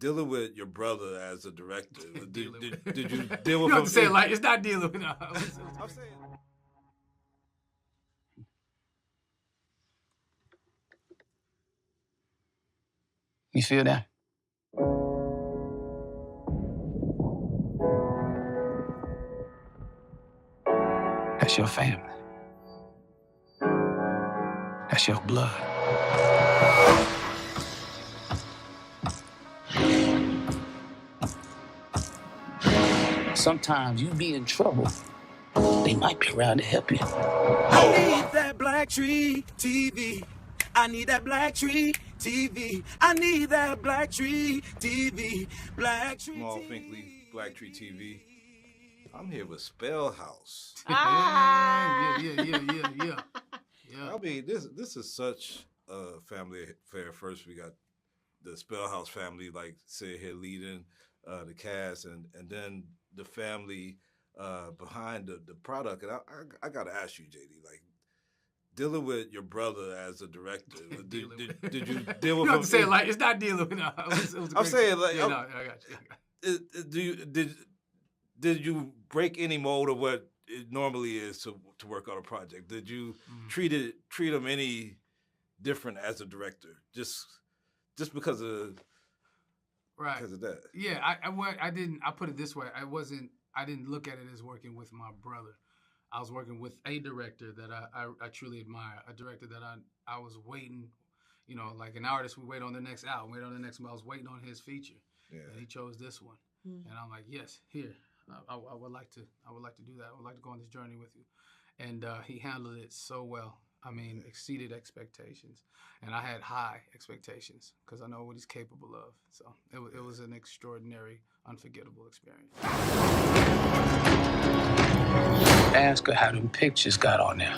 dealing with your brother as a director, did you deal with You him? have to say it like it's not dealing with. No. I'm saying. You feel that? That's your family. That's your blood. Sometimes you be in trouble. They might be around to help you. I need that BlackTree TV. I need that BlackTree TV. I need that BlackTree TV. BlackTree Jamaal TV. Finkley, BlackTree TV. I'm here with SpellHouse. Yeah. I mean, this is such a family affair. First, we got the SpellHouse family, like say here leading the cast, and then the family behind the product. And I gotta ask you, JD, like dealing with your brother as a director, did you deal with? You have him? to say it like it's not dealing with. No, I'm saying like, I got you. Did you break any mold of what it normally is to work on a project? Did you treat him any different as a director, just because of that? Yeah, I didn't. I put it this way. I didn't look at it as working with my brother. I was working with a director that I truly admire. A director that I was waiting. You know, like an artist, we wait on the next album, wait on the next. I was waiting on his feature, and he chose this one, and I'm like, yes, here. I would like to do that. I would like to go on this journey with you. And he handled it so well. I mean, exceeded expectations. And I had high expectations because I know what he's capable of. So it was an extraordinary, unforgettable experience. Ask her how them pictures got on there.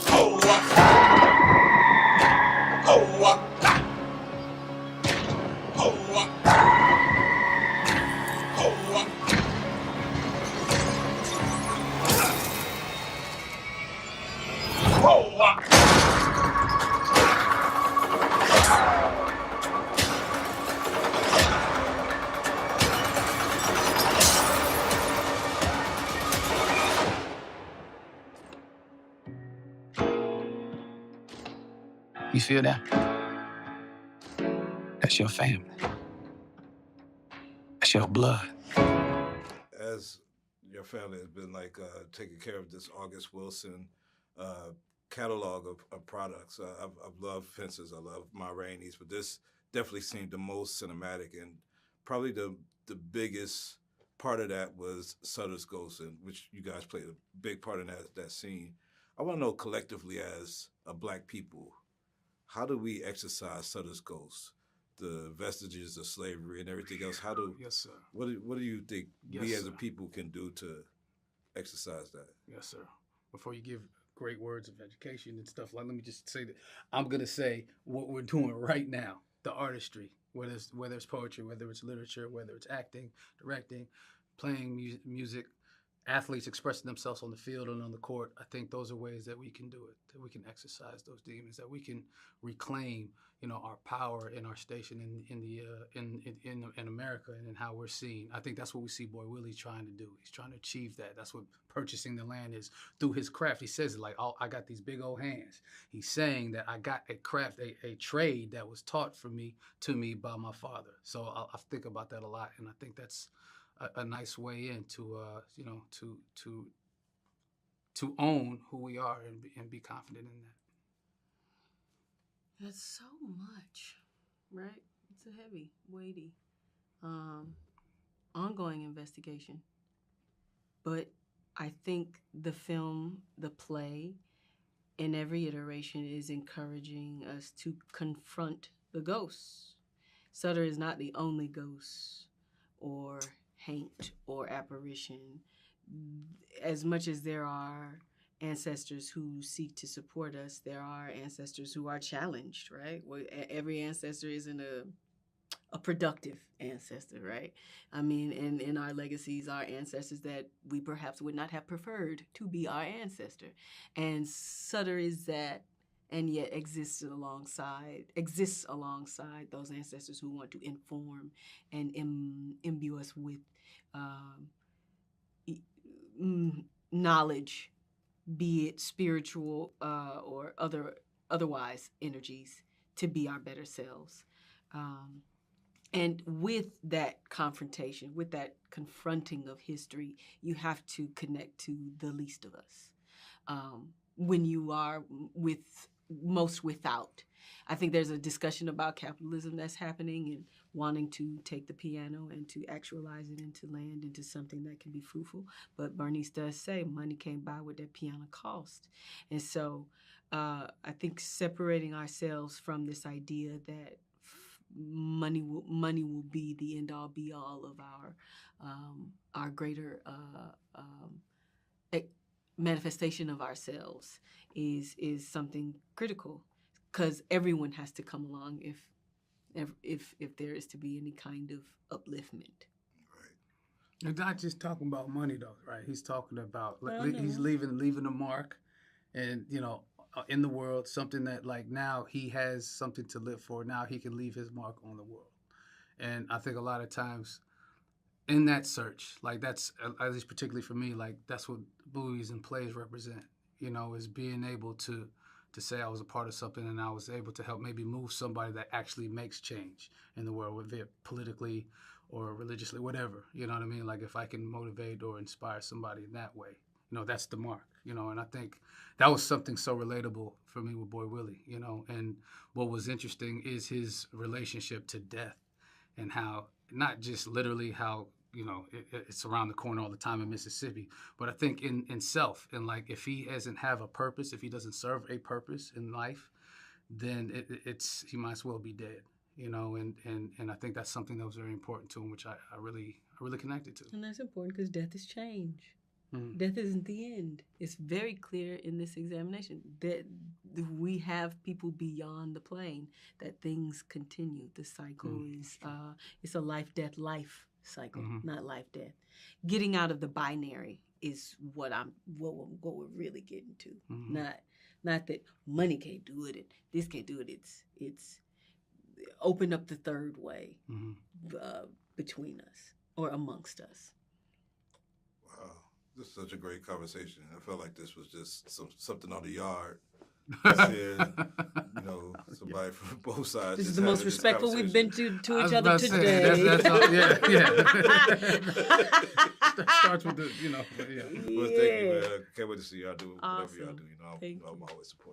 You feel that? That's your family. That's your blood. As your family has been like taking care of this August Wilson catalog of products. I've loved Fences, I love Ma Rainey's, but this definitely seemed the most cinematic, and probably the biggest part of that was Sutter's Ghost, in which you guys played a big part in that scene. I want to know collectively as a Black people, how do we exercise Sutter's Ghost? The vestiges of slavery and everything else. Yes, sir. What do you think we Yes, as a sir. people can do to exercise that? Yes, sir. Before you give great words of education and stuff, let me just say that I'm gonna say what we're doing right now. The artistry, whether it's poetry, whether it's literature, whether it's acting, directing, playing music, athletes expressing themselves on the field and on the court. I think those are ways that we can do it, that we can exercise those demons, that we can reclaim, our power and our station in America and in how we're seen. I think that's what we see Boy Willie trying to do. He's trying to achieve that. That's what purchasing the land is, through his craft. He says it like, oh, I got these big old hands. He's saying that I got a craft, a trade that was taught to me by my father. So I think about that a lot, and I think that's a nice way in to own who we are and be confident in that. That's so much, right? It's a heavy, weighty, ongoing investigation. But I think the film, the play, in every iteration is encouraging us to confront the ghosts. Sutter is not the only ghost or haint or apparition. As much as there are ancestors who seek to support us, there are ancestors who are challenged, right? Every ancestor isn't a productive ancestor, right? I mean, in our legacies are ancestors that we perhaps would not have preferred to be our ancestor. And Sutter is that and yet exists alongside those ancestors who want to inform and imbue us with knowledge, be it spiritual or otherwise energies, to be our better selves. And with that confrontation, with that confronting of history, you have to connect to the least of us. When you are most without. I think there's a discussion about capitalism that's happening and wanting to take the piano and to actualize it into land, into something that can be fruitful. But Berniece does say money can't buy what that piano cost. And so I think separating ourselves from this idea that money will be the end all be all of our greater manifestation of ourselves is something critical, because everyone has to come along if there is to be any kind of upliftment. Right. He's not just talking about money though, right? He's talking about he's leaving a mark, and in the world, something that like now he has something to live for. Now he can leave his mark on the world, and I think a lot of times in that search, like that's at least particularly for me, like that's what movies and plays represent. Is being able to say I was a part of something and I was able to help maybe move somebody that actually makes change in the world, whether it politically or religiously, whatever. You know what I mean? Like if I can motivate or inspire somebody in that way, that's the mark. And I think that was something so relatable for me with Boy Willie. And what was interesting is his relationship to death, and how not just literally how it's around the corner all the time in Mississippi, but I think in self, and like if he doesn't have a purpose, if he doesn't serve a purpose in life, then he might as well be dead, and I think that's something that was very important to him, which I really connected to. And that's important because death is change. Mm. Death isn't the end. It's very clear in this examination that we have people beyond the plane, that things continue. The cycle is it's a life-death-life cycle, not life-death. Getting out of the binary is what we're really getting to. Not that money can't do it and this can't do it. It's open up the third way between us or amongst us. Wow, this is such a great conversation. I felt like this was just something on the yard. Somebody from both sides. This is the most respectful we've been to each other today. Starts with the, Well, thank you, man. Can't wait to see y'all do whatever y'all do. I'm always supportive.